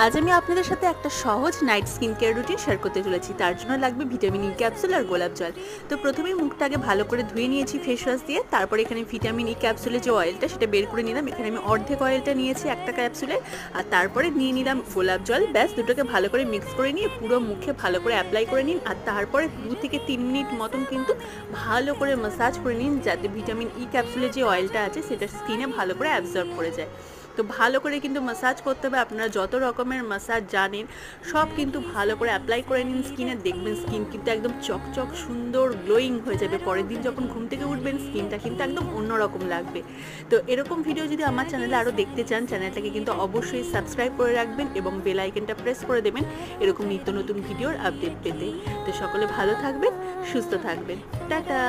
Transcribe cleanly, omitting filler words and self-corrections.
আজ আমি আপনাদের সাথে একটা সহজ night skin care routine share করতে চলেছি। তার জন্য লাগবে ভিটামিন ই ক্যাপসুল আর গোলাপ জল। তো প্রথমেই মুখটাকে ভালো করে ধুয়ে নিয়েছি ফেস ওয়াশ দিয়ে। তারপর এখানে ভিটামিন ই ক্যাপসুলের যে অয়েলটা সেটা বের করে নিলাম। এখানে আমি অর্ধেক অয়েলটা নিয়েছি একটা ক্যাপসুলে, আর তারপরে নিয়ে নিলাম গোলাপ জল। ব্যাস দুটোকে ভালো করে মিক্স করে নিয়ে পুরো মুখে ভালো করে অ্যাপ্লাই করে নিন, আর তারপরে 2 থেকে 3 মিনিট মতন কিন্তু ভালো করে ম্যাসাজ করে নিন, যাতে ভিটামিন ই ক্যাপসুলের যে অয়েলটা আছে সেটা স্কিনে ভালো করে অ্যাবজর্ব করে যায়। তো ভালো করে কিন্তু ম্যাসাজ করতে হবে। আপনারা যত রকমের ম্যাসাজ জানেন সব কিন্তু ভালো করে অ্যাপ্লাই করে নিন স্কিনে, দেখবেন স্কিন কিন্তু একদম চকচক সুন্দর গ্লোয়িং হয়ে যাবে। পরের দিন যখন ঘুম থেকে উঠবেন স্কিনটা কিন্তু একদম অন্যরকম লাগবে। তো এরকম ভিডিও যদি আমার চ্যানেলে আরও দেখতে চান, চ্যানেলটাকে কিন্তু অবশ্যই সাবস্ক্রাইব করে রাখবেন এবং বেল আইকনটা প্রেস করে দেবেন এরকম নিত্য নতুন ভিডিওর আপডেট পেতে। তো সকলে ভালো থাকবেন, সুস্থ থাকবেন। টাটা।